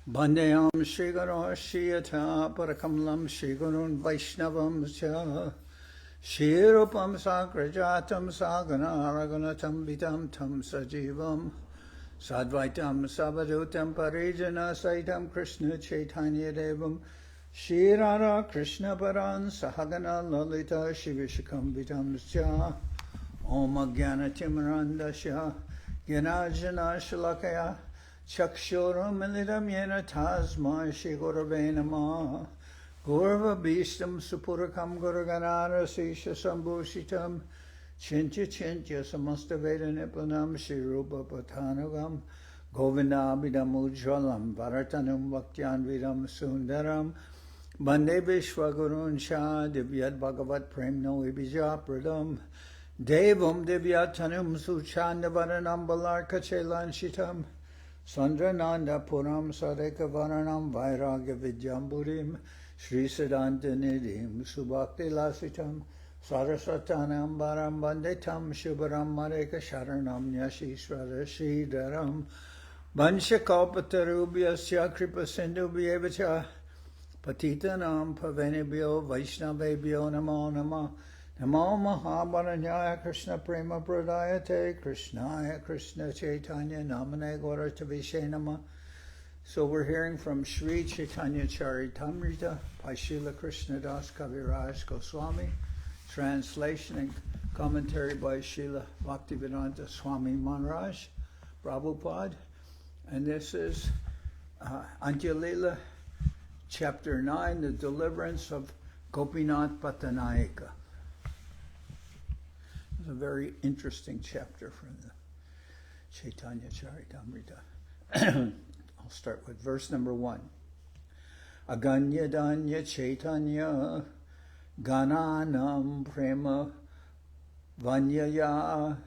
Bandeyam Shri Guru Shiyata Parakamlam Shri Gurun Vaishnavam Cha Shri Rupam Sakrajatam Sagana Raghunatam Vitam Tam Sajivam Sadvaitam Savadutam Parijana Saitam Krishna Chaitanya Devam Shri Radha Krishna Paran Sahagana Lalita Shivishakam Vitam Cha Om Ajnana Timarandasya Gyanajana Shalakaya Chakshuram Milidam Yena Tasma Shri Gurave Namah Gurva Bhishtam Supurakam Guruganara Sisha Sambhushitam Chintya Samasta Veda Nipunam Shri Rupa Patanagam Govindabhidam Ujjalam Bharatanam Bhaktyan Vidam Sundaram Bande Vishwagurun Shah Divyat Bhagavat Premno Ibija Pradam Devam Divyatanam Suchandavaranam Balarka Chelan Sandrananda Puram Sadeka Varanam Vairagya Vidyamburim Sri Siddhanta Nidhim Subhakti Lasitam Saraswatanam Baram Bandetam Shubharam Mareka Sharanam Nyashishvara Sridharam Vanshakapatarubhyasya Kripa Sindhubhyevacha Patitanam Pavenibhyo Vaishnavebhyo Namo Namah Namo Mahaprabhu Krishna Prema Pradayate Krishnaya Krishna Chaitanya Namane Gauratavishe Nama. So we're hearing from Sri Chaitanya Charitamrita by Srila Krishnadas Kaviraj Goswami, translation and commentary by Srila Bhaktivedanta Swami Maharaj Prabhupad, and this is Antya-lila, chapter 9, the deliverance of Gopinath Pattanayaka. A very interesting chapter from the Chaitanya Charitamrita. I'll start with verse number 1. Aganya Danya Chaitanya Gananam Prema Vanyaya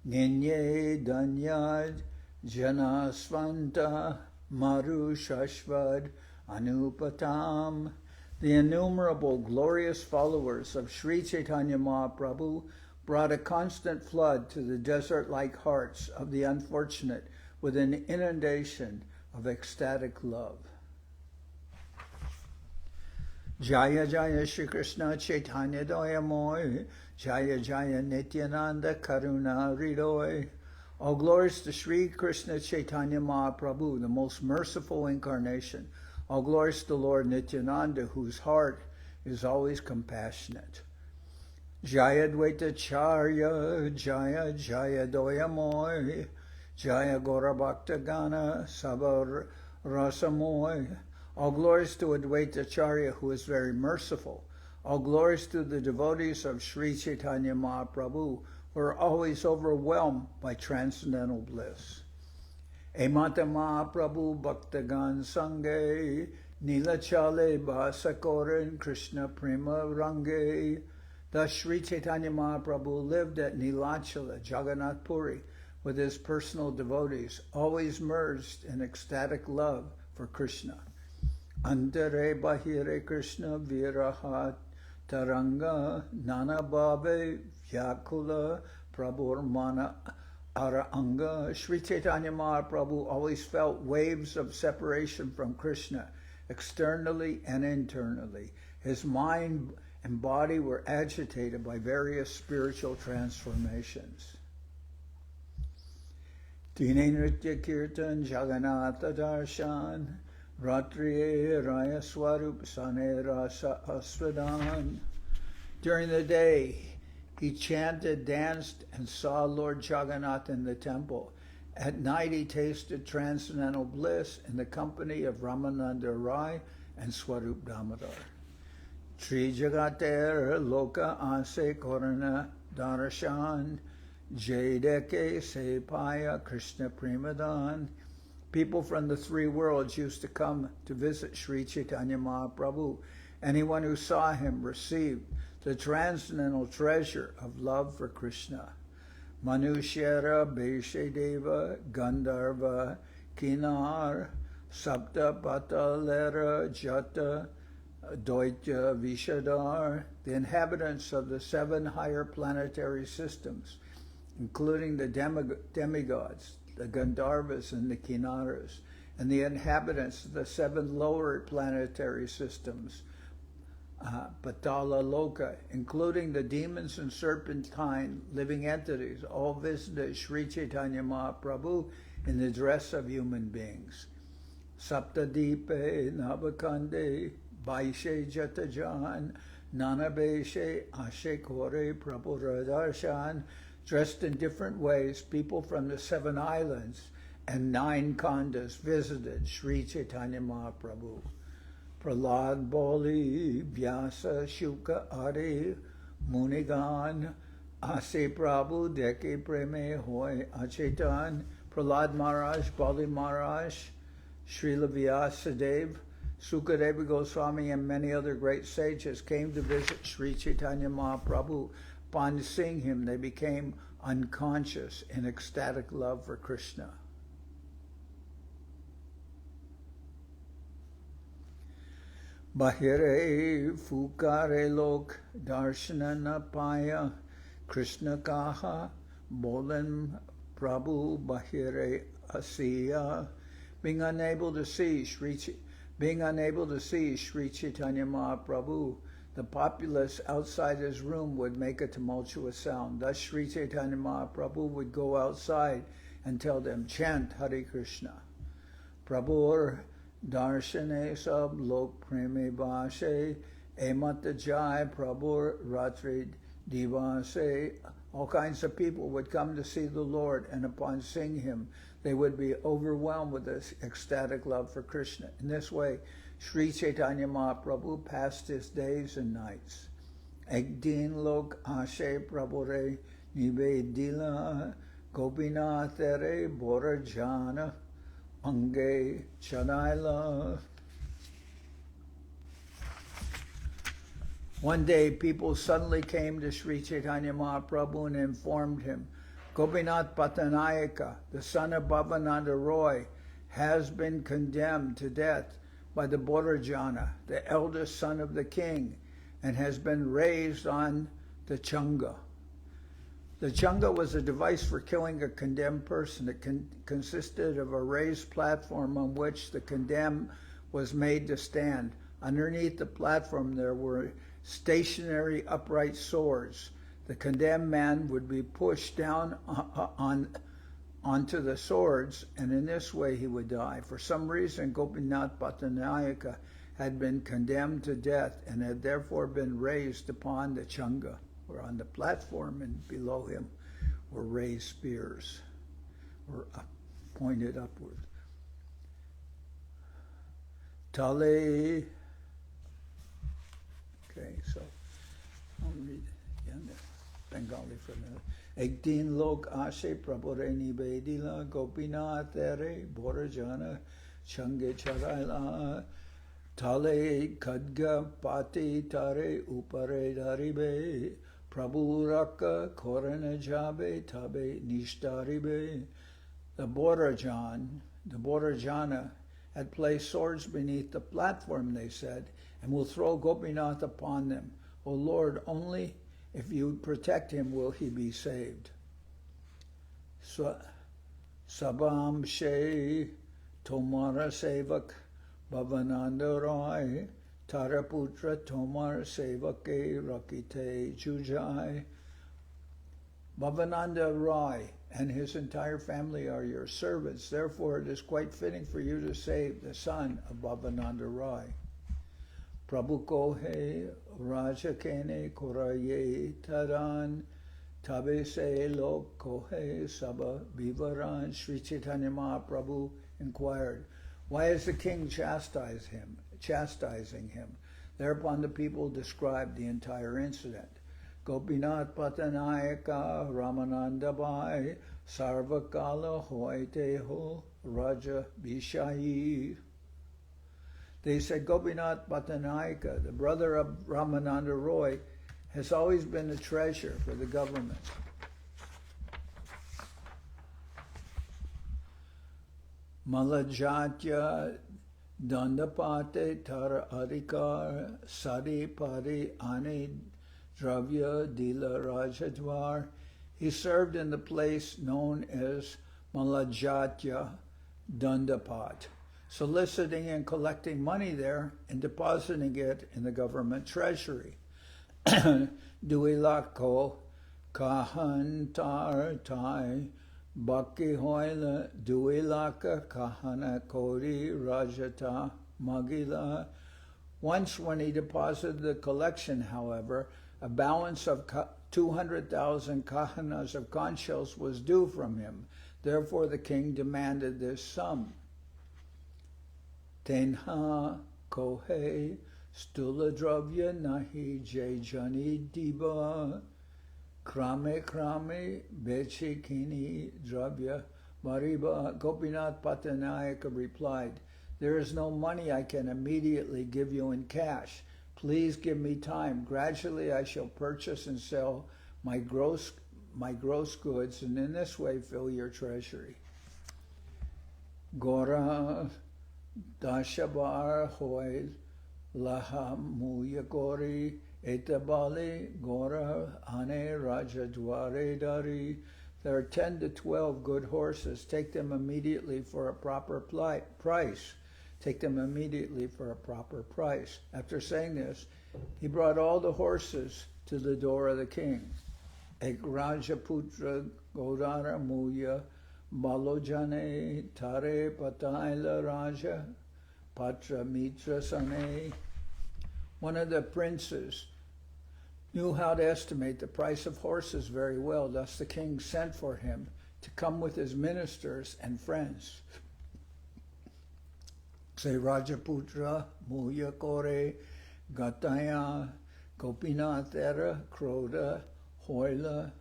Ninye Danyad Janasvanta Maru Shashvad Anupatam. The innumerable glorious followers of Sri Chaitanya Mahaprabhu brought a constant flood to the desert-like hearts of the unfortunate with an inundation of ecstatic love. Jaya Jaya Shri Krishna Chaitanya Doyamoy, Jaya Jaya Nityananda Karuna Hridoy. All glories to Sri Krishna Chaitanya Mahaprabhu, the most merciful incarnation. All glories to Lord Nityananda, whose heart is always compassionate. Jaya Dvaita Charya, Jaya Jaya Doyamoy, Jaya Gora Bhakta Gana, Sabha Rasamoy. All glories to Advaita Charya, who is very merciful. All glories to the devotees of Sri Chaitanya Mahaprabhu, who are always overwhelmed by transcendental bliss. Emata Mahaprabhu Bhaktagan Sange, Nilachale Basakoran Krishna Prema Range. Thus Sri Chaitanya Mahaprabhu lived at Nilachala, Jagannath Puri, with his personal devotees, always merged in ecstatic love for Krishna. Antare Bahire Krishna Viraha Taranga Nana Bhave Vyakula Prabhurmana Aranga. Sri Chaitanya Mahaprabhu always felt waves of separation from Krishna, externally and internally. His mind and body were agitated by various spiritual transformations. Dine Nritya Kirtan Jagannatha Darshan Ratriye Raya Swarup Sane Rasa Asvadan. During the day, he chanted, danced, and saw Lord Jagannath in the temple. At night, he tasted transcendental bliss in the company of Ramananda Ray and Swarup Damodar. Tri Jagater Loka Ase Korana Darashan Jadeke Sepaya Krishna Premadan. People from the three worlds used to come to visit Sri Chaitanya Mahaprabhu. Anyone who saw him received the transcendental treasure of love for Krishna. Manushyara Beshadeva Gandharva Kinar Sapta Patalera Jata Doitya Vishadar. The inhabitants of the 7 higher planetary systems, including the demigods, the Gandharvas and the Kinnaras, and the inhabitants of the 7 lower planetary systems, Patala Loka, including the demons and serpentine living entities, all visited Sri Chaitanya Mahaprabhu in the dress of human beings. Saptadipe Navakande Baishe Jatajan Nanabeshe Ashe Kore Prabhu Radarshan, dressed in different ways, people from the 7 islands and 9 khandas visited Sri Chaitanya Mahaprabhu. Prahlad Boli, Vyasa, Shuka, Ari, Munigan, Ase Prabhu, Deke Preme, Hoy, Achetan, Prahlad Maharaj, Bali Maharaj, Srila Vyasadeva, Sukadeva Goswami, and many other great sages came to visit Sri Chaitanya Mahaprabhu. Upon seeing him, they became unconscious in ecstatic love for Krishna. Bahire Fukare Lok Darshana Napaya Krishna Kaha Bolan Prabhu Bahire Asiya. Being unable to see Sri Chaitanya Mahaprabhu, the populace outside his room would make a tumultuous sound. Thus Sri Chaitanya Mahaprabhu would go outside and tell them, chant Hare Krishna. Prabhu Darshane Sab Lok Preme Bashe Emata Jai Prabhu Ratri Divase. All kinds of people would come to see the Lord, and upon seeing him, they would be overwhelmed with this ecstatic love for Krishna. In this way, Sri Chaitanya Mahaprabhu passed his days and nights. Ekdin Lok Ashe Prabhure Nivedila Gopinath Ray Borajana Ange Chanaila. One day, people suddenly came to Sri Chaitanya Mahaprabhu and informed him, Gopinath Pattanayaka, the son of Bhavananda Ray, has been condemned to death by the Borajana, the eldest son of the king, and has been raised on the Changa. The Changa was a device for killing a condemned person. It consisted of a raised platform on which the condemned was made to stand. Underneath the platform there were stationary upright swords. The condemned man would be pushed down onto the swords, and in this way he would die. For some reason, Gopinath Pattanayaka had been condemned to death and had therefore been raised upon the Changa, or on the platform, and below him were raised spears, or pointed upward. Tale. Okay, so I'll read again the Bengali for a minute. Ekdin lok ashe prabhure nivedila Gopinath Ray Borajana Change Charaila Tale Khadga Pati Tare Upare Daribe Prabhu Raka Korana Jabe Tabe Nishtaribe. The Borajana had placed swords beneath the platform, they said, and will throw Gopinath upon them. O Lord, only if you protect him will he be saved. Sabam She Tomara Sevak Bhavananda Ray Taraputra Tomar Sevake Rakite Jujai. Bhavananda Ray and his entire family are your servants. Therefore, it is quite fitting for you to save the son of Bhavananda Ray. Prabhu Kohe Raja Kene Koraye Taran Tabe Se Lok Kohe Saba Vivaran. Sri Chaitanya Mahaprabhu inquired, why is the king chastising him? Thereupon the people described the entire incident. Gopinath Pattanayaka Ramananda Ray Sarvakala Hoiteho Raja Vishayi. They said Gopinath Pattanayaka, the brother of Ramananda Ray, has always been a treasure for the government. Malajatya Dandapate Tara Adhikar Sari Pari Ani Dravya Dila Rajadwar. He served in the place known as Malajatya Dandapat. soliciting and collecting money there and depositing it in the government treasury. Duilako kahantar tai baki hoila duilaka kahana kori rajata magila. Once when he deposited the collection, however, a balance of 200,000 kahanas of conch shells was due from him. Therefore the king demanded this sum. Tenha kohe stula dravya nahi jay jani diba krame bechi kini dravya mariba. Gopinath Pattanayaka replied, "There is no money I can immediately give you in cash. Please give me time. Gradually I shall purchase and sell my gross goods, and in this way fill your treasury." Gora dashabar hoy laha muya gori etabali gora ane raja dware dari. There are 10 to 12 good horses. Take them immediately for a proper price. Take them immediately for a proper price. After saying this, he brought all the horses to the door of the king. Ek Rajaputra Godara Muya Balojane Tare Pataila Raja Patra Mitra Sane. One of the princes knew how to estimate the price of horses very well. Thus the king sent for him to come with his ministers and friends. Say Rajaputra Muya Kore Gataya Gopinath Era Kroda Hoila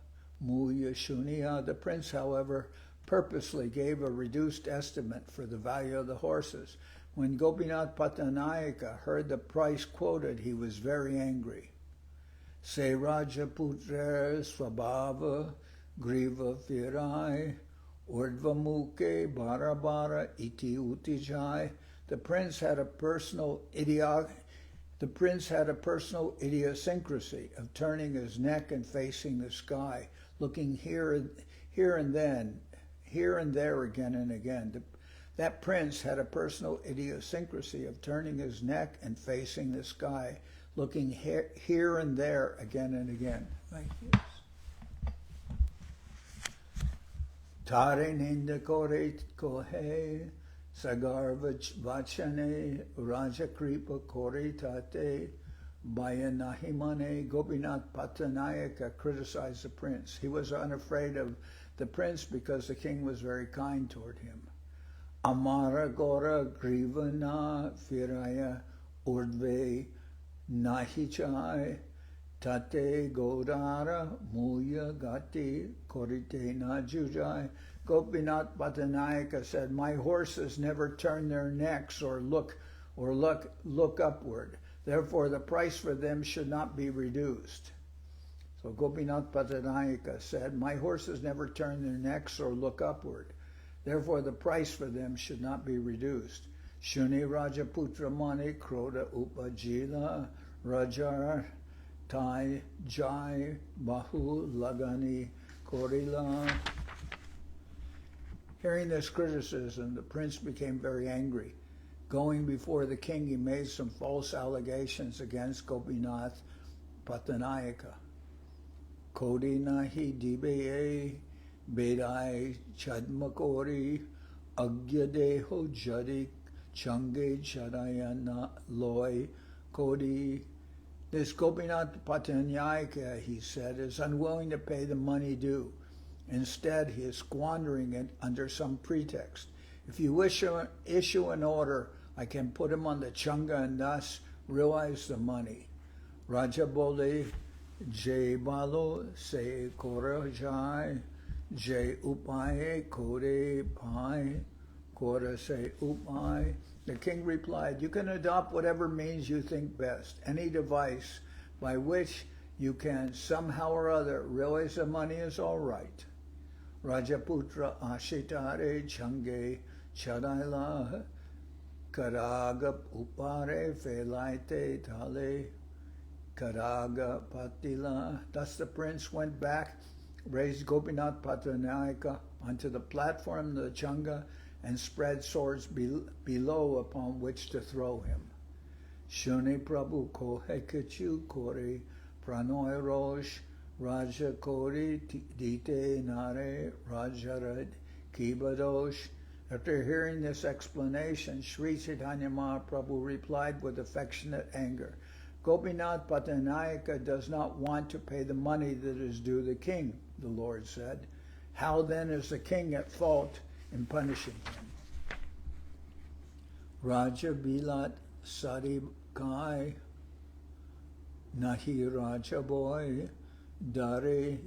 Muya Shunia. The prince, however, purposely gave a reduced estimate for the value of the horses. When Gopinath Pattanayaka heard the price quoted, he was very angry. Se Rajaputra Swabhava Griva Virai Urdvamuke Barabara Iti Utijai. The prince had a personal idiosyncrasy of turning his neck and facing the sky, looking here and there again and again. That prince had a personal idiosyncrasy of turning his neck and facing the sky, looking here and there again and again, like this. Tare ninda kore kohe sagar vachane raja kripa kore tate bayanahimane. Gopinath Pattanayaka criticized the prince. He was unafraid of the prince because the king was very kind toward him. Amara gora grivana firaya urdve nahichai tate godara muya gati korite najujai. Gopinath Pattanayaka said, "My horses never turn their necks or look upward. Therefore, the price for them should not be reduced." So Gopinath Pattanayaka said, "My horses never turn their necks or look upward. Therefore, the price for them should not be reduced." Shuni Rajaputra Mani Kroda Upajila Rajar Tai Jai Bahu Lagani Korila. Hearing this criticism, the prince became very angry. Going before the king, he made some false allegations against Gopinath Pattanayaka. Kodi nahi dibeye bedai chadmakori agyadeho jadi change chadayana loy kodi. This Gopinath Pattanayaka, he said, is unwilling to pay the money due. Instead, he is squandering it under some pretext. If you issue an order, I can put him on the changa and thus realize the money. Raja bole jay balo se kora jai jay upaye kore pai kora se upaye. The king replied, "You can adopt whatever means you think best, any device by which you can somehow or other realize the money is all right." Rajaputra ashitare change chadaila karaga upare felaite tale karaga patila. Thus the prince went back, raised Gopinath Pattanayaka onto the platform of the changa, and spread swords below upon which to throw him. Shuni Prabhu kohe kichu kore pranoy rosh Raja kori dite nare rajarad kibadosh. After hearing this explanation, Sri Chaitanya Mahaprabhu replied with affectionate anger, Gopinath Pattanayaka does not want to pay the money that is due the king, the Lord said. How then is the king at fault in punishing him? Raja Bilat Sari Kai Nahi Raja Boy Dare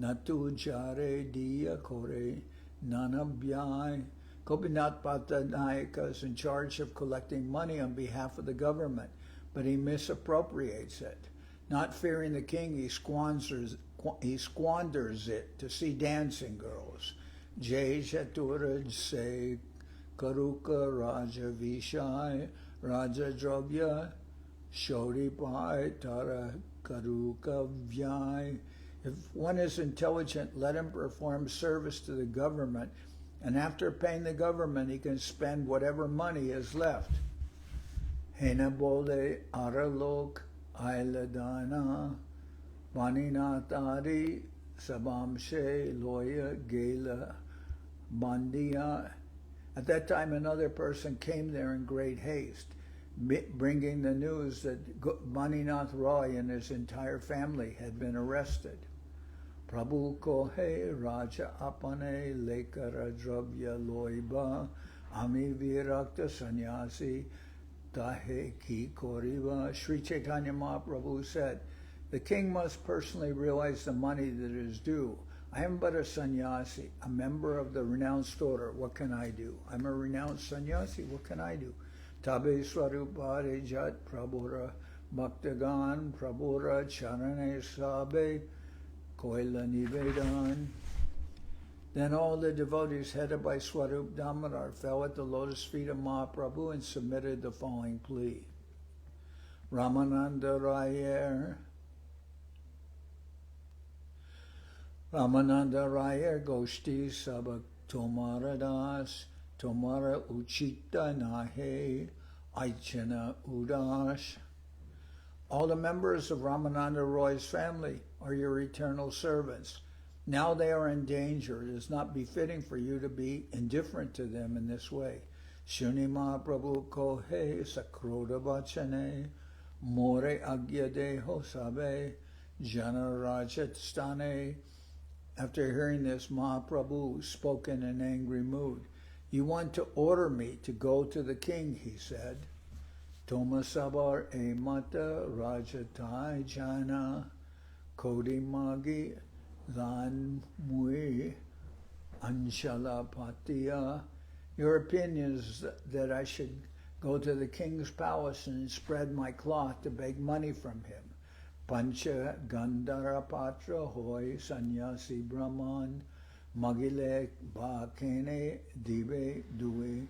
Natu Jare Diya Kore Nanabhyai. Gopinath Pattanayaka is in charge of collecting money on behalf of the government, but he misappropriates it. Not fearing the king, he squanders it to see dancing girls. Jai Chaturaj se Karuka Raja Vishai Raja Drobya Shoripai Tara Karuka Vyai. If one is intelligent, let him perform service to the government, and after paying the government, he can spend whatever money is left. Hena bole aralok ailadana vaninatari sabamshe loya gela bandiya. At that time, another person came there in great haste, bringing the news that Bhavananda Ray and his entire family had been arrested. Prabhu kohe raja apane lekara dravya loiba ami virakta sannyasi tahe ki koriva. Sri Chaitanya Mahaprabhu said, the king must personally realize the money that is due. I am but a sannyasi, a member of the renounced order. What can I do? I'm a renounced sannyasi. What can I do? Tabe swarupare jat prabhura bhaktagan prabhura charane sabe koila nivedan. Then all the devotees headed by Swarup Damodar fell at the lotus feet of Mahaprabhu and submitted the following plea. Ramananda Ray Goshti Sabak Tomara Das Tomara Uchita Nahe Aichana Udash. All the members of Ramananda Roy's family are your eternal servants. Now they are in danger. It is not befitting for you to be indifferent to them in this way. Shuni Mahaprabhu kohe sakroda bachane more agyadeho sabe janarajat stane. After hearing this, Mahaprabhu spoke in an angry mood. You want to order me to go to the king, he said. Toma sabar e mata rajatai jana kodi magi lan mui anshala patiya. Your opinion is that I should go to the king's palace and spread my cloth to beg money from him. Pancha Gandhara Patra Hoy Sannyasi Brahman Magile Bhakene Dive Due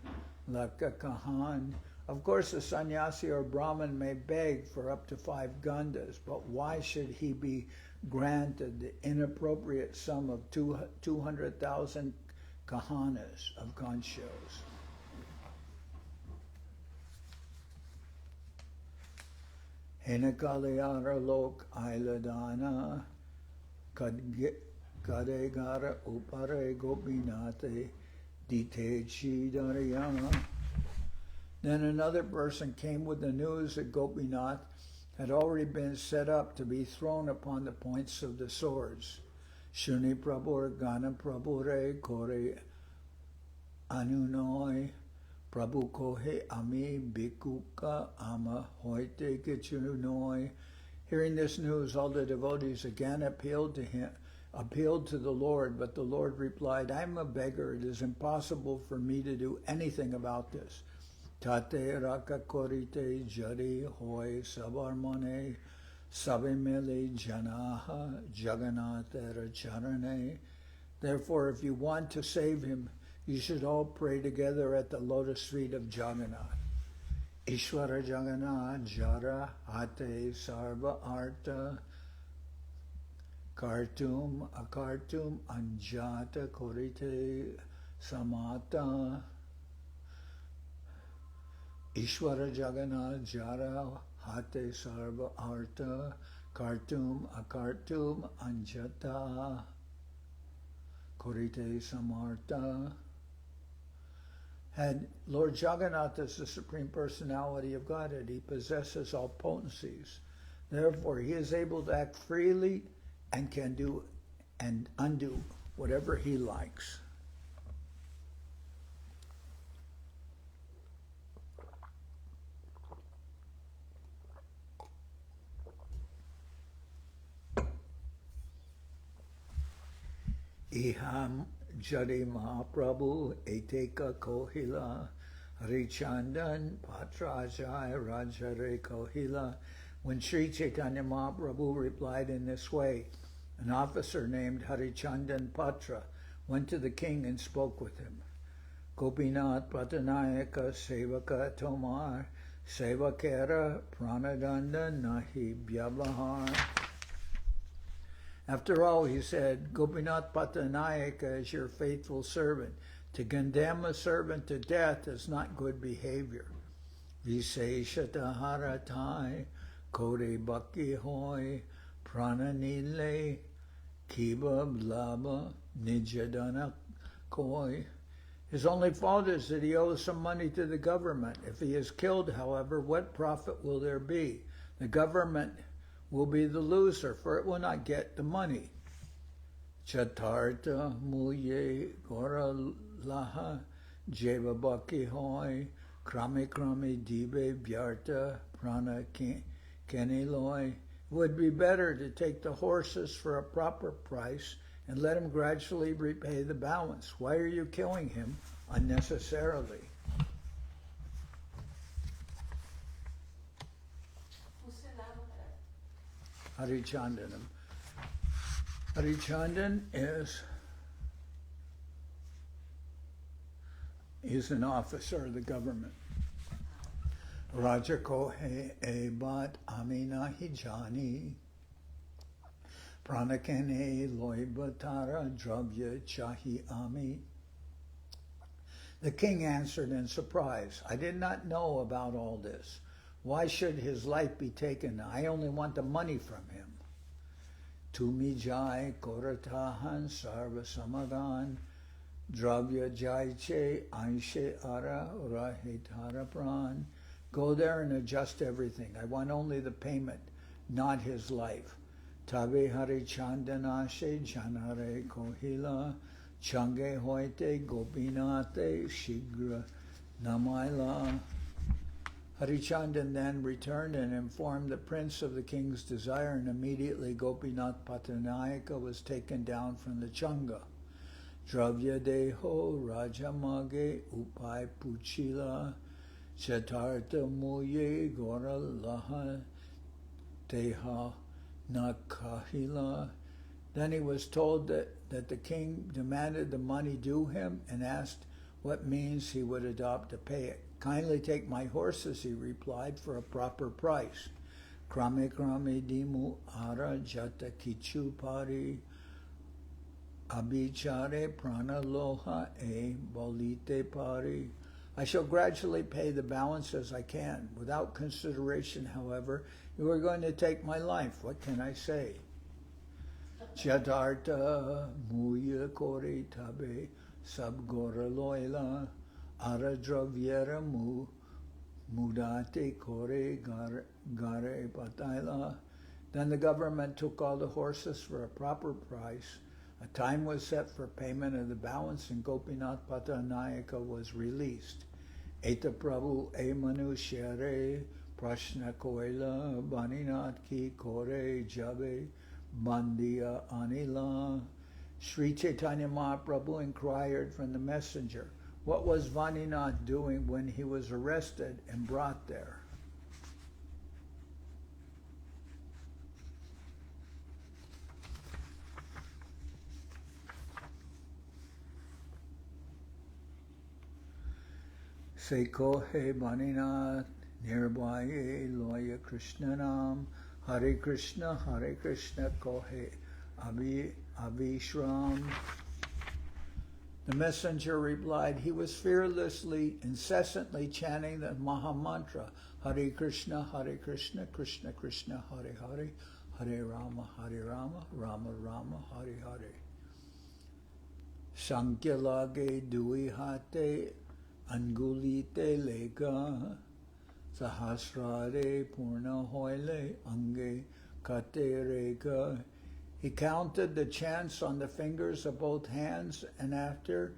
Laka Kahan. Of course, a sannyasi or Brahman may beg for up to 5 gandhas, but why should he be granted the inappropriate sum of 200,000 kahanas of conch shells? Henakalayara lok ailadana kadegara upare gopinate dite chidarayana. Then another person came with the news that Gopinath had already been set up to be thrown upon the points of the swords. Shuni Prabhu Gana Prabhu Re Kore Anunoi Prabhu Kohe Ami Bikuka Ama Hoite Kichunoi. Hearing this news, all the devotees again appealed to the Lord, but the Lord replied, I am a beggar. It is impossible for me to do anything about this. Tate raka korite jari hoy sabarmane sabimele janaha jagannathara charane. Therefore, if you want to save him, you should all pray together at the lotus feet of Jagannath. Ishwara Jagannath jara hate sarva arta kartum akartum anjata korite samata. Ishwara Jagannath Jara Hate Sarva Arta Kartum Akartum Anjata Korite Samarta. Had Lord Jagannath as the Supreme Personality of Godhead, he possesses all potencies. Therefore, he is able to act freely and can do and undo whatever he likes. Iham Jari Mahaprabhu Eteka Kohila Harichandan Patrajaya Rajare Kohila. When Sri Chaitanya Mahaprabhu replied in this way, an officer named Harichandan Patra went to the king and spoke with him. Gopinath Pattanayaka Sevaka Tomar Sevakera Pranadanda Nahi Vyavahar. After all, he said, Gopinath Pattanayaka is your faithful servant. To condemn a servant to death is not good behavior. Viseshata haratai kore bhakti hoy prananile kiba blaba nijadana koi. His only fault is that he owes some money to the government. If he is killed, however, what profit will there be? The government will be the loser, for it will not get the money. Chatarta muye gora laha jeva bhakti hoy krame krame dibe vyarta prana keniloy. It would be better to take the horses for a proper price and let him gradually repay the balance. Why are you killing him unnecessarily? Harichandanam. Harichandan is an officer of the government. Raja kohe ebat amina hijani pranakene loibatara dravya chahi ami. The king answered in surprise, I did not know about all this. Why should his life be taken? I only want the money from him. Tumi jai koratahan sarva samagan dravya jai che anshe ara rahitara pran. Go there and adjust everything. I want only the payment, not his life. Tabe hari chandanashe janare kohila change hoite gopinate shigra namaila. Harichandan then returned and informed the prince of the king's desire, and immediately Gopinath Pattanayaka was taken down from the changa. Dravya deho rajamage upai puchila chatarta muye gora laha deha nakahila. Then he was told that the king demanded the money due him and asked what means he would adopt to pay it. Kindly take my horses, he replied, for a proper price. Krame krame dimu ara jata kichu pari abichare prana loha e bolite pari. I shall gradually pay the balance as I can. Without consideration, however, you are going to take my life. What can I say? Chadarta muya kore tabe sab gora loila aradravyera mudate kore gare pataila. Then the government took all the horses for a proper price. A time was set for payment of the balance, and Gopinath Pattanayaka was released. Eta Prabhu e manushyare prashna koila baninath ki kore jabe bandiya anila. Sri Chaitanya Mahaprabhu inquired from the messenger, what was Vaninath doing when he was arrested and brought there? Seko he Vaninath nirvaye loya Krishnanam Hare Krishna kohe Abhishram. The messenger replied, he was fearlessly, incessantly chanting the Mahamantra, Hare Krishna, Krishna Krishna, Hare Hare, Hare Rama, Rama Rama, Hare Hare. Sankhya lage dui hate, angulite lega, sahasrare purna hoile, ange kate rega. He counted the chants on the fingers of both hands, and after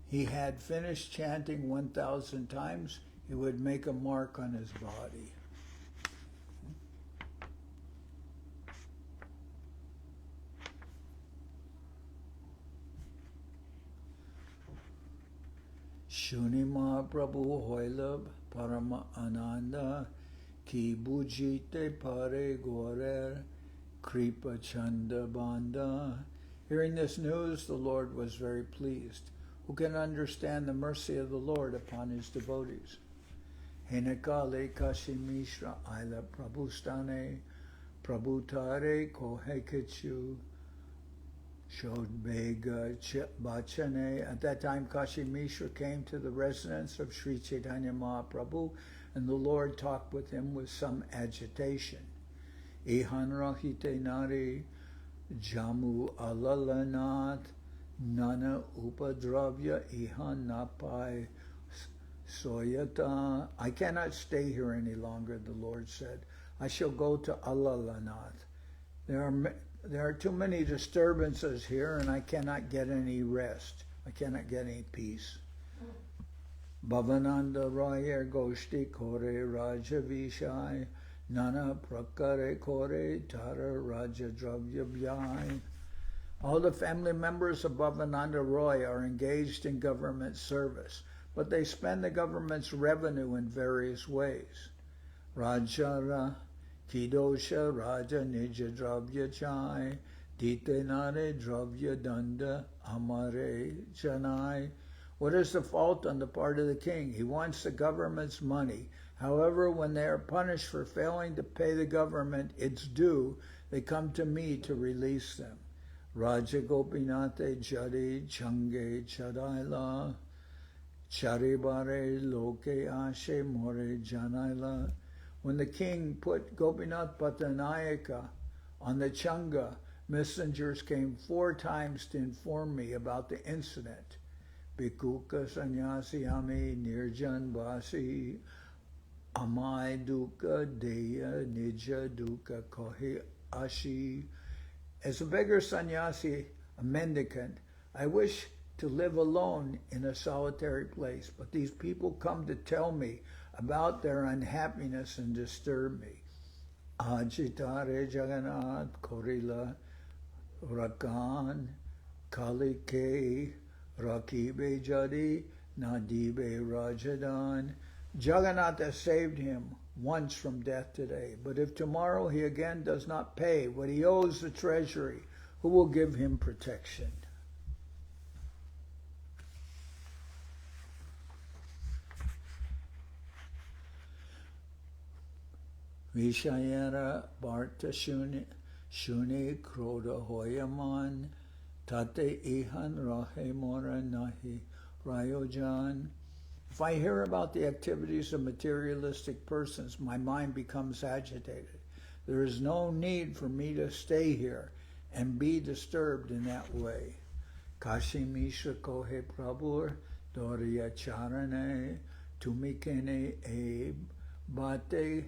he had finished chanting 1,000 times, he would make a mark on his body. Shuni Mahaprabhu hoilab parama ananda ki bujite pare gorer Kripa Chanda Banda. Hearing this news, the Lord was very pleased. Who can understand the mercy of the Lord upon his devotees? Henekale Kashi Mishra Aila Prabhustane Prabhutare Kohekichu Shodbega Bachane. At that time, Kashi Mishra came to the residence of Sri Chaitanya Mahaprabhu, and the Lord talked with him with some agitation. Ihan rahite nari jamu alalanat nana upadravya ihan napai soyata. I cannot stay here any longer, the Lord said. I shall go to Alalanat. There are too many disturbances here, and I cannot get any rest. I cannot get any peace. Bhavananda Ray Goshti Kore Raja Vishai Nana Prakare Kore Tara Raja Dravya Vyai. All the family members of Bhavananda Ray are engaged in government service, but they spend the government's revenue in various ways. Rajara Kidosha Raja Nija Dravya Chai Ditenare Dravya Danda Amare Janai. What is the fault on the part of the king? He wants the government's money. However, when they are punished for failing to pay the government its due, they come to me to release them. Raja Gopinath Jari Change Chadaila Charibare Loke Ashe More Janaila. When the king put Gopinath Pattanayaka on the Changa, messengers came 4 times to inform me about the incident. Bhikuka Sanyasi Ami Nirjan Basi Amai Duka Deya Nija Duka Kohi Ashi. As a beggar sannyasi, a mendicant, I wish to live alone in a solitary place, but these people come to tell me about their unhappiness and disturb me. Ajitare Jagannath Korila Rakan Kalike Rakibe Jadi Nadibe Rajadan. Jagannath has saved him once from death today, but if tomorrow he again does not pay what he owes the treasury, who will give him protection? Vishayara Bharta Shuni Kroda Hoyaman Tate Ihan Rahe Mora Nahi Rayojan. If I hear about the activities of materialistic persons, my mind becomes agitated. There is no need for me to stay here and be disturbed in that way. Kashi Mishra Kohe Prabhur Doriya Charane Tumikene E Bate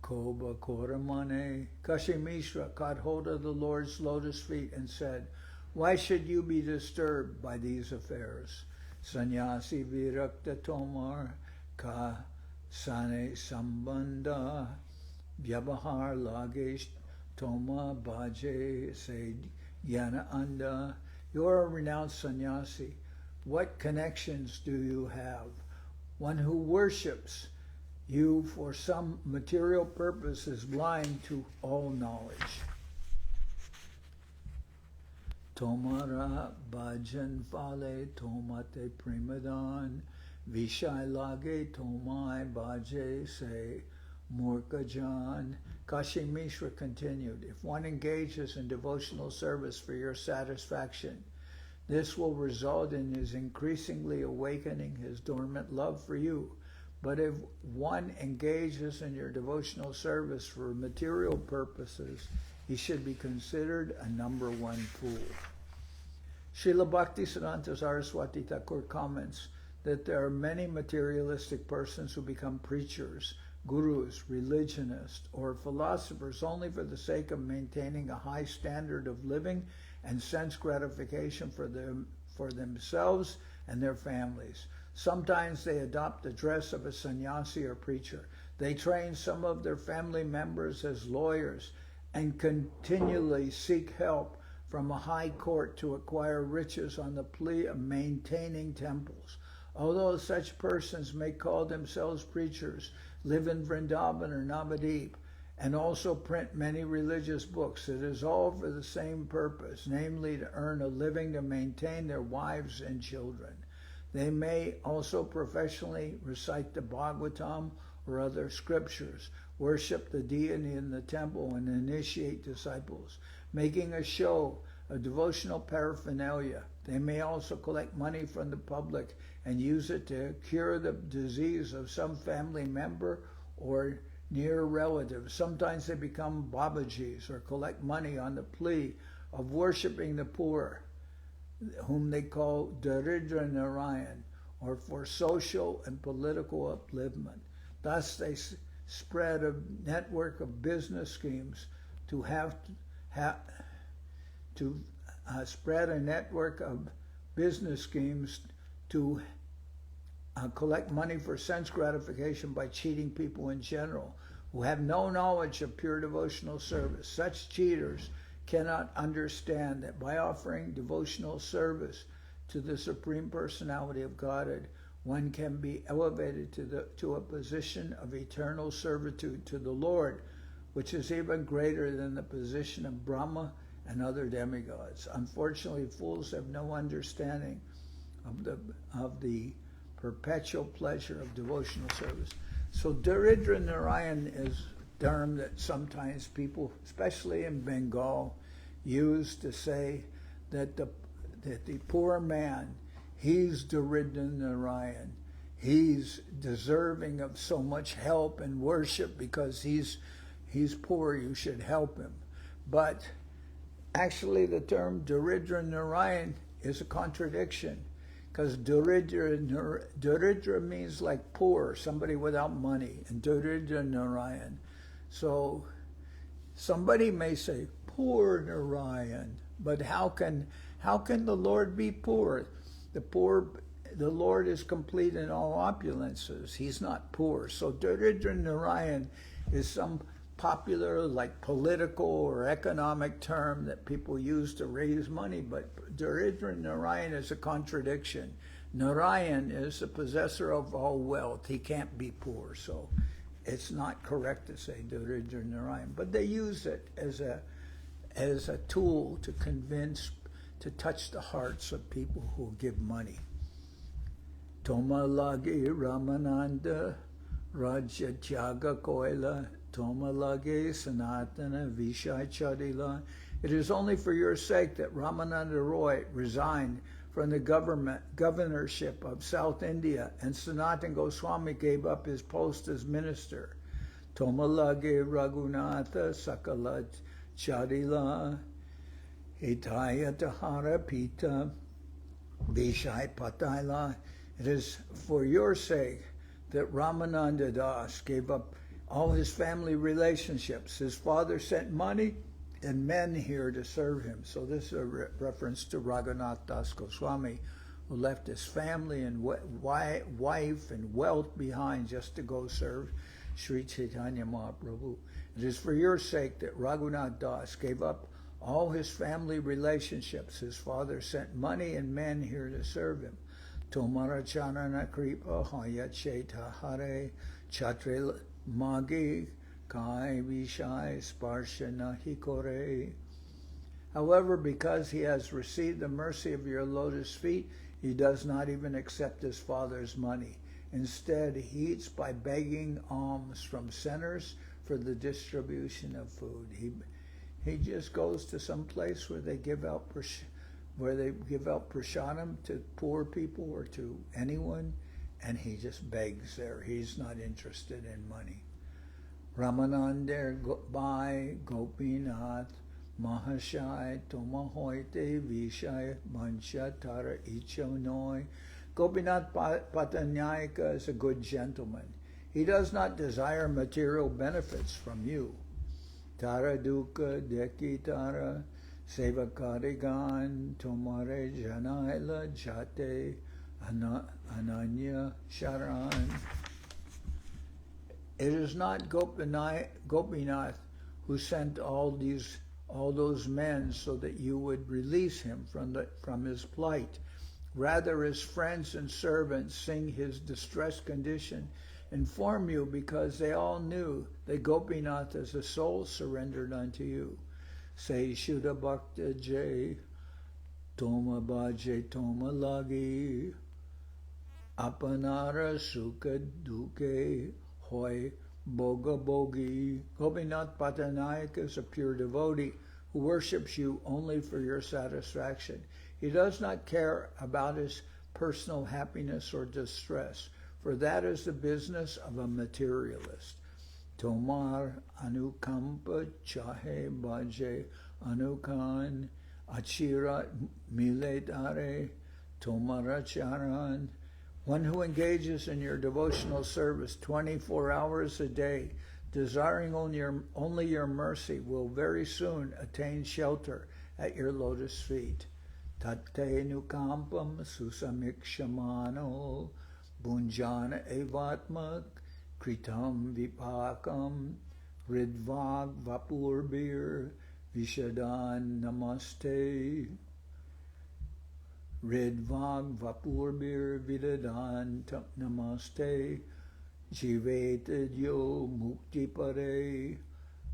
Koba Koramane. Kashi Mishra caught hold of the Lord's lotus feet and said, why should you be disturbed by these affairs? Sannyasi Virakta Tomar Ka Sane Sambandha Vyabahar Lagesh Toma Bhaje Se Yana Anda. You are a renounced sannyasi. What connections do you have? One who worships you for some material purpose is blind to all knowledge. Tomara bhajan fale tomate primadan vishai lage tomai bhaje se murkajan. Kashi Mishra continued, if one engages in devotional service for your satisfaction, This will result in his increasingly awakening his dormant love for you. But if one engages in your devotional service for material purposes, he should be considered a number one fool. Srila Bhaktisiddhanta Saraswati Thakur comments that there are many materialistic persons who become preachers, gurus, religionists, or philosophers only for the sake of maintaining a high standard of living and sense gratification for themselves and their families. Sometimes they adopt the dress of a sannyasi or preacher. They train some of their family members as lawyers and continually seek help from a high court to acquire riches on the plea of maintaining temples. Although such persons may call themselves preachers, live in Vrindavan or Navadip, and also print many religious books, it is all for the same purpose, namely to earn a living to maintain their wives and children. They may also professionally recite the Bhagavatam or other scriptures, worship the deity in the temple, and initiate disciples, making a show of devotional paraphernalia. They may also collect money from the public and use it to cure the disease of some family member or near relative. Sometimes they become Babajis or collect money on the plea of worshiping the poor, whom they call Daridra Narayan, or for social and political upliftment. Thus they spread a network of business schemes to spread a network of business schemes to collect money for sense gratification by cheating people in general who have no knowledge of pure devotional service. Such cheaters cannot understand that by offering devotional service to the Supreme Personality of Godhead, one can be elevated to a position of eternal servitude to the Lord, which is even greater than the position of Brahma and other demigods. Unfortunately, fools have no understanding of the perpetual pleasure of devotional service. So Daridra Narayan is a term that sometimes people, especially in Bengal, use to say that the poor man, he's Daridra Narayan. He's deserving of so much help and worship because he's poor, you should help him. But actually the term Daridra Narayan is a contradiction, because Daridra means like poor, somebody without money, and Daridra Narayan. So somebody may say, poor Narayan, but how can the Lord be poor? The Lord is complete in all opulences. He's not poor. So Daridra Narayan is some popular, like political or economic term that people use to raise money, but Daridra Narayan is a contradiction. Narayan is the possessor of all wealth. He can't be poor, so it's not correct to say Daridra Narayan. But they use it as a tool to convince, to touch the hearts of people who give money. Toma lagi Ramananda Raja Jaga Koila Toma lagi Sanatana Vishai Chadila. It is only for your sake that Ramananda Ray resigned from the governorship of South India, and Sanatana Goswami gave up his post as minister. Toma lagi Raghunatha Sakala Chadila Hitaya Tahara Pita Vishai Pataila. It is for your sake that Ramananda Das gave up all his family relationships. His father sent money and men here to serve him. So this is a reference to Raghunath Das Goswami, who left his family and wife and wealth behind just to go serve Sri Chaitanya Mahaprabhu. It is for your sake that Raghunath Das gave up all his family relationships. His father sent money and men here to serve him. Tomara Chanana Kripa Haya Cheta Hare Chatre Magi Kai Vishai Sparshana Hikore. However, because he has received the mercy of your lotus feet, he does not even accept his father's money. Instead, he eats by begging alms from centers for the distribution of food. He just goes to some place where they give out where they give out prasadam to poor people or to anyone, and he just begs there. He's not interested in money. Ramananda Ray, Gopinath, Mahashai, Tomahoite, Vishai, Mancha, Tara, Icho, Noi. Gopinath Pattanayaka is a good gentleman. He does not desire material benefits from you. Tara Dukkha, Deki Tara, Seva Karigan, Tomare Janardan, Jate, Ananya Sharan. It is not Gopinath who sent all those men so that you would release him from his plight. Rather, his friends and servants, seeing his distressed condition, inform you because they all knew that Gopinath as a soul surrendered unto you. Say Shuddha Bhakta Jay, Toma Bhaje Toma Lagi, Apanara Sukha Duke, Hoy Boga Bogi. Gopinath Pattanayaka is a pure devotee who worships you only for your satisfaction. He does not care about his personal happiness or distress, for that is the business of a materialist. Tomar Anukampa Chahe Bhaje Anukan Achira Miletare Tomaracharan. One who engages in your devotional service 24 hours a day, desiring only your mercy, will very soon attain shelter at your lotus feet. Tate nukampam susamikshamano bunjana evatmak kritam vipakam ridvag vapurbir vishadan namaste. Ridvag vapurbir vidadan namaste. Jivetadyo mukti pare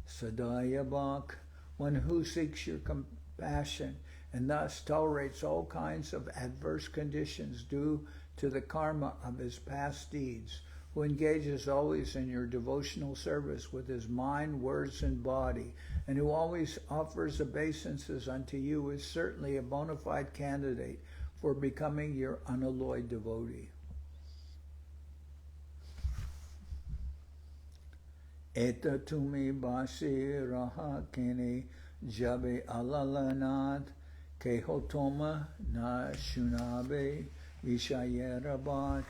sadayabak. One who seeks your compassion and thus tolerates all kinds of adverse conditions due to the karma of his past deeds, who engages always in your devotional service with his mind, words, and body, and who always offers obeisances unto you, is certainly a bona fide candidate for becoming your unalloyed devotee. Eta tumi basi raha kene jabe alalanat Kehotoma na shunabe vishayerabat.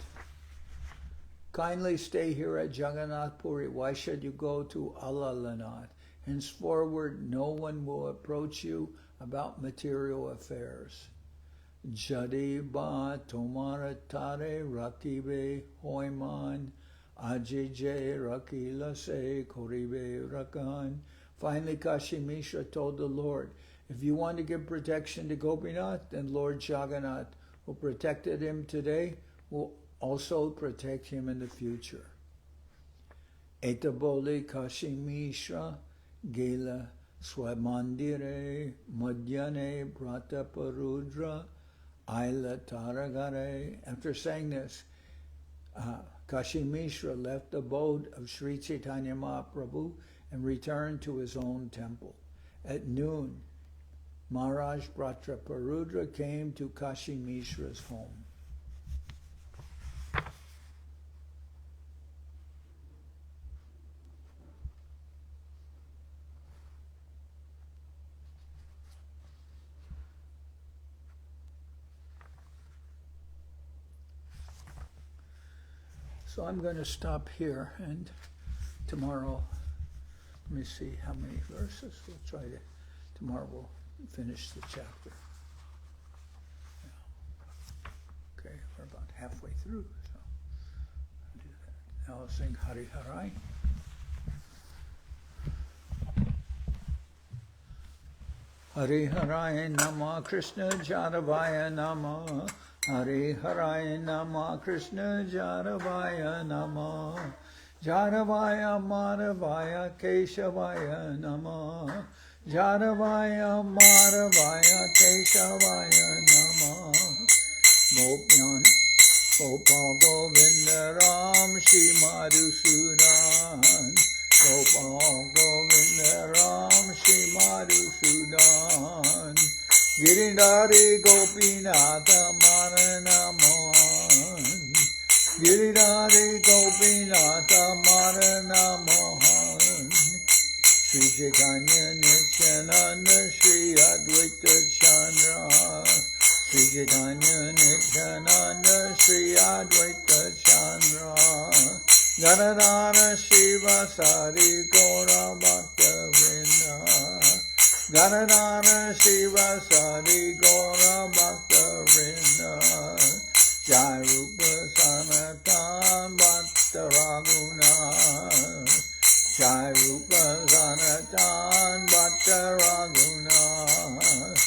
Kindly stay here at Jagannath Puri. Why should you go to Alalanath? Henceforward, no one will approach you about material affairs. Jadi ba tomaratare rakibe hoiman ajije rakila se koribe rakan. Finally, Kashi Mishra told the Lord, if you want to give protection to Gopinath, then Lord Jagannath, who protected him today, will also protect him in the future. Etabole Kashi Mishra Gela Swamandire Madhyane Brata Parudra Aila Taragare. After saying this, Kashi Mishra left the abode of Sri Chaitanya Mahaprabhu and returned to his own temple. At noon, Maharaj Brahmaparudra came to Kashi Mishra's home. So I'm going to stop here, and tomorrow, let me see how many verses. We'll try to, tomorrow we'll finish the chapter. Yeah. Okay, we're about halfway through, so I'll do that. Now I'll sing Hari Harai. Hari Harai Nama Krishna Jaravaya Nama. Hari Harai Nama Krishna Jaravaya Nama. Jaravaya Maravaya Keshavaya Nama. Jaravaya Maravaya Keshavaya Nama. Gopyan Gopal Govinda Ram Shri Madhusudan. Gopal Govinda Ram Shri Madhusudan. Giridhari Gopinatha Marana Mohan, Giridhari Gopinatha Marana Mohan, Sri Chaitanya Nityananda Sri Advaita Chandra, Sri Chaitanya Nityananda Sri Advaita Chandra, Janardan Shiva Sari Gora Bhakta Vrinda, Janardan Shiva Sari Gora Bhakta Vrinda, Jai Rupa Sanatan Bhatta Raghunath, Jai Rupa Sanatan Bhatta Raghunath,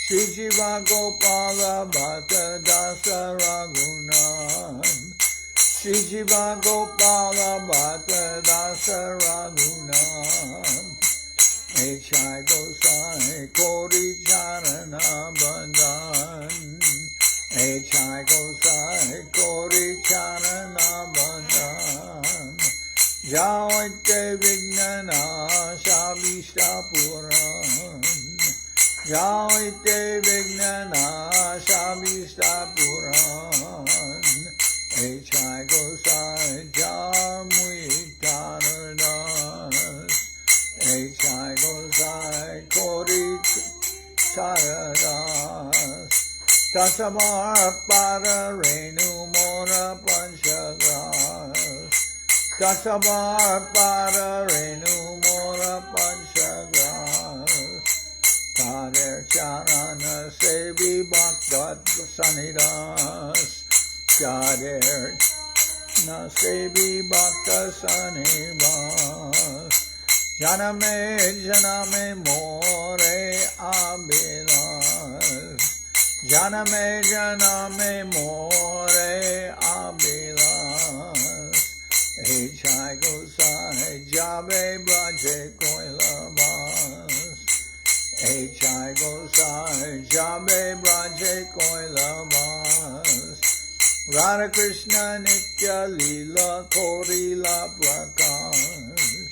Shri Jiva Gopala Bhatta Dasa Raghunath, Shri Jiva Gopala Bhatta Dasa Raghunath, Echai Gosai Kori Charana Bandhan, Echai Gosai Kori Charana Bandhan, Jaoite Vignana Shabishta Puran, Jaoite Vignana Shabishta Puran, Echai Gosai Jamuitanadas, Echai Gosai Kori Charadas, Tasamar Para Renu Mora Panchagas, Tasamar Para Renu Mora Panchagas, Tader Charana Sevi Bhaktat Sanidas, Tader Nasevi Bhakta Sanivas, Janame More Abilas, Janame More Abilas, Echai Gosai Jabe Braje Koilabas, Echai Gosai Jabe Braje Koilabas, Radha Krishna Antya-lila Korila Prakash,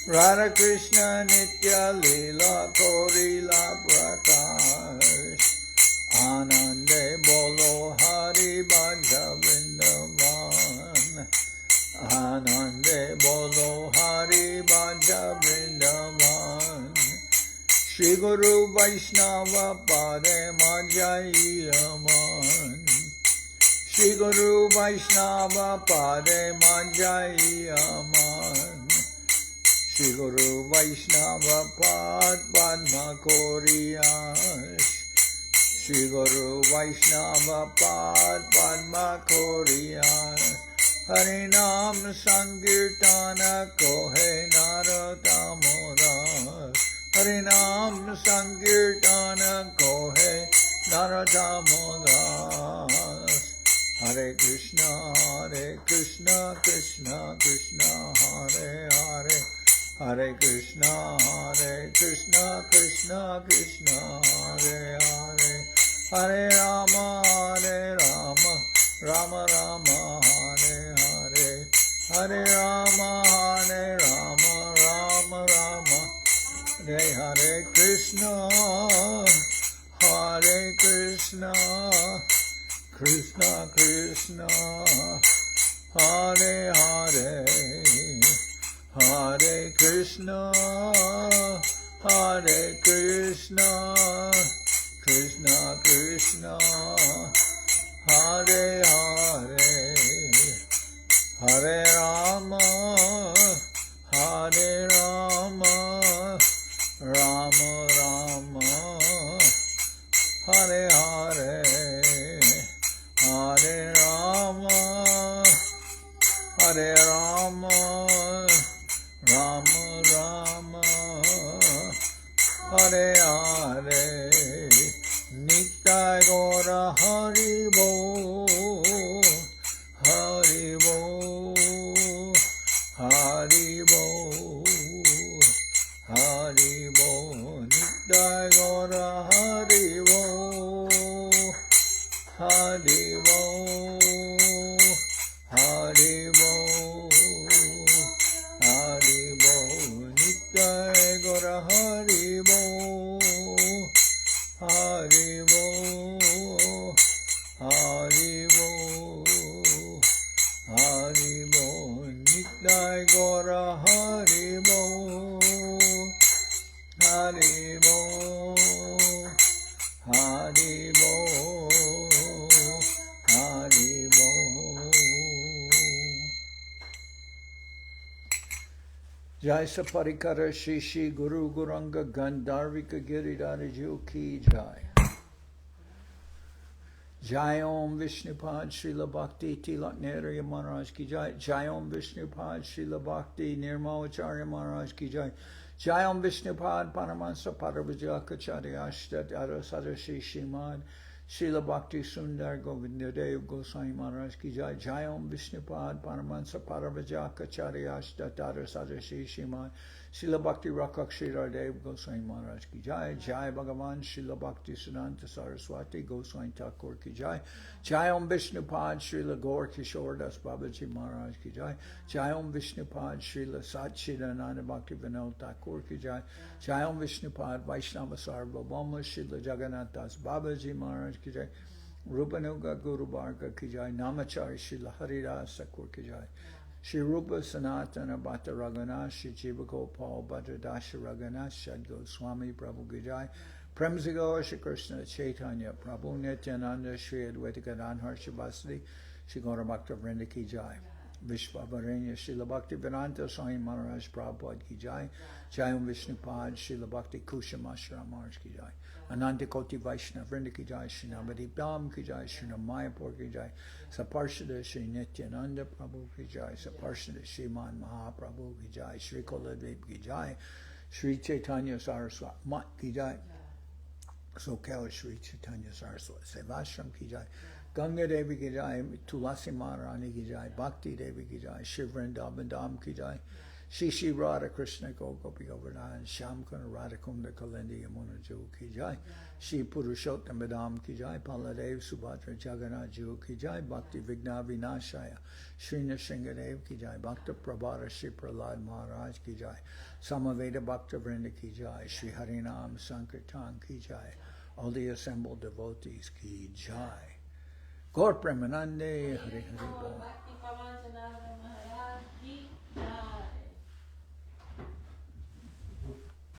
Radha Krishna Antya-lila Korila Prakash, Anande Bolo Hari Bhaja Vrindavan, Anande Bolo Hari Bhaja Vrindavan, Shri Guru Vaishnava Pade Majayaman, Shri Guru Vaishnava Pade Majayaman, Shri Guru Vaishnava Pad Padma Koriyash, Shri Guru Vaishnava Pad Padma Koriyash, Harinam Sankirtana Kohe Narottamodar, Harinam Sankirtana Kohe Narottamodar, Hare Krishna, Krishna Krishna, Hare Hare, Hare Krishna, Krishna Krishna, Hare Hare, Hare Rama, Rama Rama, Hare Hare, Hare Rama, Rama Rama, Hare Hare Krishna, Krishna Krishna, Hare Hare, Hare Krishna, Krishna Krishna, Hare Hare, Hare Rama, Rama Rama, Hare Hare, Hare Rama, Rama Rama, Hare Hare, Nitai Gora Hari Bo, Hari Bo, Hari Bo, Hari Bo, Nitai Gora Hari Bo, Hari Bo, Hari Bo, Hari Bo, Nitai Gora Hari Bo, Hari Gaura Haribo, Haribo, Haribo, Haribo. Jai Saparikara Shishi Guru Guranga Gandharvika Giridharaju Ki Jai. Jai Om Vishnupad Srila Bhakti Tilak Neraya Maharaj Ki Jai. Jai Om Vishnupad Srila Bhakti Nirmalacharya Maharaj Ki Jai. Jai Om Vishnupad Paramahansa Parabhajaka Charyashtat Arasadashi Shimad Srila Bhakti Sundar Govindadev Goswami Maharaj Ki Jai. Jai Om Vishnupad Paramahansa Parabhajaka Charyashtat Arasadashi Shimad Srila Bhakti Rakak Shiradev Goswami Maharaj Ki Jai. Jai Bhagavan Srila Bhakti Siddhanta Saraswati Goswami Thakur Ki Jai. Jai Om Vishnupad Srila Gaur Kishore Das Babaji Maharaj Ki Jai. Jai Om Vishnupad Srila Satchidananda Bhaktivedanta Thakur Ki Jai. Jai Om Vishnupad Vaishnava Sarvabhauma Srila Jagannath Das Babaji Maharaj Ki Jai. Rupanuga Guru Bharga Ki Jai. Namachari Srila Haridas Thakur Ki Jai. Shri Rupa Sanatana Bhatta Raghunath, Shri Jiva Gopal Bhatta Dasha Raghunath, Shad Goswami Prabhu Ki Jai. Premsigo Shri Krishna Chaitanya Prabhu Nityananda, Shri Advaita Gadadhar Shivasadi, Shri Gaura Bhakta Vrinda Ki Jai. Vishvavarenya Srila Bhaktivedanta Swami Maharaj Prabhupada Ki Jai. Jai Om Vishnupad Srila Bhakti Kusham Ashram Maharaj Ki Jai. Ananta Koti Vaishnava Vrinda Ki Jai. Shri Navadip Dham Ki Jai. Shri Mayapur Ki Jai. Saparshada Shri Nityananda Prabhu Ki Jai. Saparshada Shriman Mahaprabhu Ki Jai. Shri Koladev Ki Jai. Sri Chaitanya Saraswat Mat Ki Jai. Soquel Sri Chaitanya Saraswat Sevashram Ki Jai. Ganga Devi Ki Jai. Tulasi Maharani Ki Jai. Bhakti Devi Ki Jai. Shiv Vrindavan Dham Ki Jai. Shri Radha Krishna Gopi Govardhan Sham Kuna Radha Kunda Kalindi Yamuna Ju Ki Jai. Shri Purushottam Badam Ki Jai. Paladev Subhadra Jagannath Ju Ki Jai. Bhakti Vigna Vinashaya Shri Nrsingadev Ki Jai. Bhakta Prabhara Shri Prahlad Maharaj Ki Jai. Samaveda Bhakta Vrinda Ki Jai. Shri Harinam Sankirtan Ki Jai. All the assembled devotees Ki Jai. Gaur Premanande Hari Hari Bol.